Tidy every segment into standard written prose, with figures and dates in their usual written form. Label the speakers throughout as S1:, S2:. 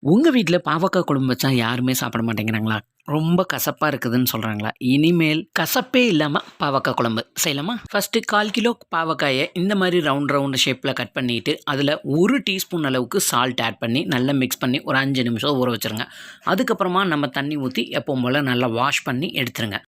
S1: உங்கள் வீட்டில் பாவக்காய் குழம்பு வச்சா யாருமே சாப்பிட மாட்டேங்கிறாங்களா? ரொம்ப கசப்பாக இருக்குதுன்னு சொல்கிறாங்களா? இனிமேல் கசப்பே இல்லாமல் பாவக்காய் குழம்பு செய்யலாமா? ஃபஸ்ட்டு 1/4 கிலோ பாவக்காயை இந்த மாதிரி ரவுண்ட் ஷேப்பில் கட் பண்ணிவிட்டு அதில் 1 டீஸ்பூன் அளவுக்கு சால்ட் ஆட் பண்ணி நல்லா மிக்ஸ் பண்ணி ஒரு 5 நிமிஷம் ஊற வச்சுருங்க. அதுக்கப்புறமா நம்ம தண்ணி ஊற்றி எப்பவும் போல் நல்லா வாஷ் பண்ணி எடுத்துருங்க.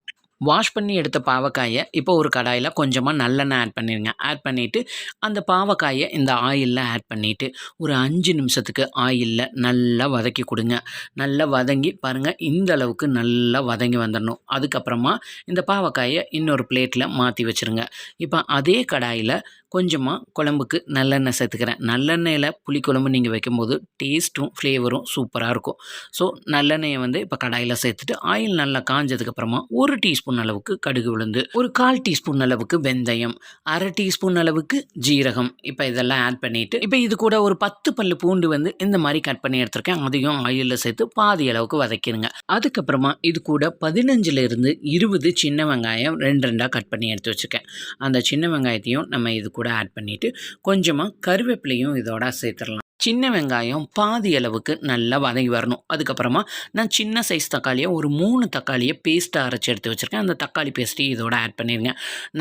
S1: வாஷ் பண்ணி எடுத்த பாவக்காயை இப்போ ஒரு கடாயில் கொஞ்சமாக நல்லெண்ணெய் ஆட் பண்ணிடுங்க. ஆட் பண்ணிவிட்டு அந்த பாவக்காயை இந்த ஆயிலில் ஆட் பண்ணிவிட்டு ஒரு 5 நிமிஷத்துக்கு ஆயிலில் நல்லா வதக்கி கொடுங்க. நல்லா வதங்கி பாருங்கள், இந்த அளவுக்கு நல்லா வதங்கி வந்துடணும். அதுக்கப்புறமா இந்த பாவக்காயை இன்னொரு பிளேட்டில் மாற்றி வச்சுருங்க. இப்போ அதே கடாயில் கொஞ்சமாக குழம்புக்கு நல்லெண்ணெய் சேர்த்துக்கிறேன். நல்லெண்ணெயில் புளிக்குழம்பு நீங்கள் வைக்கும்போது டேஸ்ட்டும் ஃப்ளேவரும் சூப்பராக இருக்கும். ஸோ நல்லெண்ணெயை இப்போ கடாயில் சேர்த்துட்டு ஆயில் நல்லா காஞ்சதுக்கப்புறமா 1 டீஸ்பூன் அளவுக்கு கடுகு உளுந்து, ஒரு 1/4 டீஸ்பூன் அளவுக்கு வெந்தயம், 1/2 டீஸ்பூன் அளவுக்கு ஜீரகம் இப்போ இதெல்லாம் ஆட் பண்ணிவிட்டு இப்போ இது கூட ஒரு 10 பல்லு பூண்டு இந்த மாதிரி கட் பண்ணி எடுத்துருக்கேன். அதையும் ஆயிலில் சேர்த்து பாதி அளவுக்கு வதக்கிடுங்க. அதுக்கப்புறமா இது கூட 15லிருந்து 20 சின்ன வெங்காயம் 2 கட் பண்ணி எடுத்து வச்சுருக்கேன். அந்த சின்ன வெங்காயத்தையும் நம்ம இது கூட ஆட் பண்ணிவிட்டு கொஞ்சமாக கருவேப்பிலையும் இதோட சேர்த்துடலாம். சின்ன வெங்காயம் பாதி அளவுக்கு நல்லா வதங்கி வரணும். அதுக்கப்புறமா நான் சின்ன சைஸ் தக்காளியை ஒரு 3 தக்காளியை பேஸ்ட்டாக அரைச்சி எடுத்து வச்சுருக்கேன். அந்த தக்காளி பேஸ்ட்டையும் இதோட ஆட் பண்ணிடுங்க.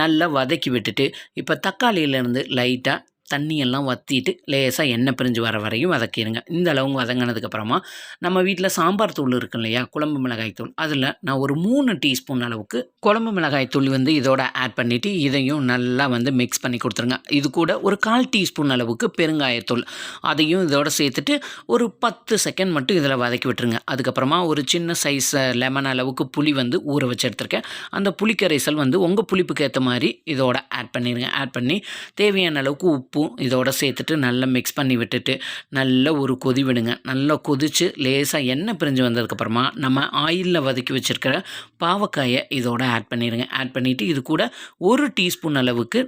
S1: நல்லா வதக்கி விட்டுட்டு இப்போ தக்காளியிலேருந்து லைட்டாக தண்ணியெல்லாம் வற்றிட்டு லேசாக எண்ணெய் பிரிஞ்சு வர வரையும் வதக்கிடுங்க. இந்த அளவுக்கு வதங்கினதுக்கப்புறமா நம்ம வீட்டில் சாம்பார் தூள் இருக்கு இல்லையா, குழம்பு மிளகாய் தூள், அதில் நான் ஒரு 3 டீஸ்பூன் அளவுக்கு குழம்பு மிளகாய் தூள் இதோட ஆட் பண்ணிவிட்டு இதையும் நல்லா மிக்ஸ் பண்ணி கொடுத்துருங்க. இது கூட ஒரு 1/4 டீஸ்பூன் அளவுக்கு பெருங்காயத்தூள் அதையும் இதோட சேர்த்துட்டு ஒரு 10 செகண்ட் மட்டும் இதில் வதக்கி விட்டுருங்க. அதுக்கப்புறமா ஒரு சின்ன சைஸ் லெமன் அளவுக்கு புளி ஊற வச்சு எடுத்துருக்கேன். அந்த புளிக்கரைசல் உங்கள் புளிப்புக்கு ஏற்ற மாதிரி இதோட ஆட் பண்ணிடுங்க. ஆட் பண்ணி தேவையான அளவுக்கு உப்பு இதோட சேர்த்துட்டு நல்லா மிக்ஸ் பண்ணி விட்டுட்டு நல்ல ஒரு கொதி விடுங்க. நல்லா கொதித்து லேசாக எண்ணெய் பிரிஞ்சு வந்ததுக்கப்புறமா நம்ம ஆயிலில் வதக்கி வச்சுருக்கிற பாவக்காயை இதோட ஆட் பண்ணிடுங்க. ஆட் பண்ணிவிட்டு இது கூட 1 டீஸ்பூன் அளவுக்கு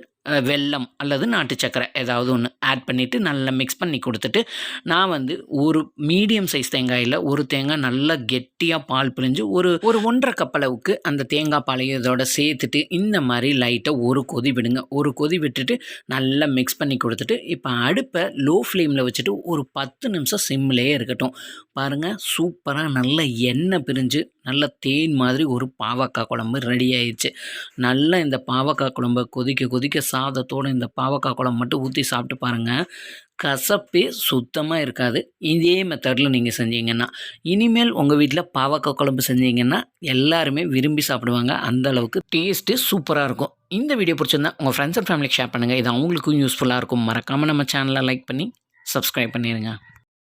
S1: வெல்லம் அல்லது நாட்டு சக்கரை ஏதாவது ஒன்று ஆட் பண்ணிவிட்டு நல்லா மிக்ஸ் பண்ணி கொடுத்துட்டு நான் ஒரு மீடியம் சைஸ் தேங்காயில் ஒரு தேங்காய் நல்லா கெட்டியாக பால் பிரிஞ்சு ஒரு 1.5 கப் அளவுக்கு அந்த தேங்காய் பாலையும் இதோட சேர்த்துட்டு இந்த மாதிரி லைட்டாக ஒரு கொதி விடுங்க. ஒரு கொதி விட்டுட்டு நல்லா மிக்ஸ் பண்ணி கொடுத்துட்டு இப்போ அடுப்பை லோ ஃப்ளேமில் வச்சுட்டு ஒரு 10 நிமிஷம் சிம்லேயே இருக்கட்டும். பாருங்கள், சூப்பராக நல்ல எண்ணெய் பிரிஞ்சு நல்ல தேன் மாதிரி ஒரு பாவக்காய் குழம்பு ரெடி ஆயிடுச்சு. நல்லா இந்த பாவக்காய் குழம்பை கொதிக்க சாதத்தோடு இந்த பாவக்காய் குழம்பு மட்டும் ஊற்றி சாப்பிட்டு பாருங்கள், கசப்பே சுத்தமாக இருக்காது. இதே மெத்தடில் நீங்கள் செஞ்சீங்கன்னா இனிமேல் உங்கள் வீட்டில் பாவக்காய் குழம்பு செஞ்சீங்கன்னா எல்லாருமே விரும்பி சாப்பிடுவாங்க. அந்தளவுக்கு டேஸ்ட்டு சூப்பராக இருக்கும். இந்த வீடியோ பிடிச்சிருந்தா உங்கள் ஃப்ரெண்ட்ஸ் அண்ட் ஃபேமிலிக்கு ஷேர் பண்ணுங்கள். இது அவங்களுக்கும் யூஸ்ஃபுல்லாக இருக்கும். மறக்காமல் நம்ம சேனலை லைக் பண்ணி சப்ஸ்கிரைப் பண்ணிடுங்க.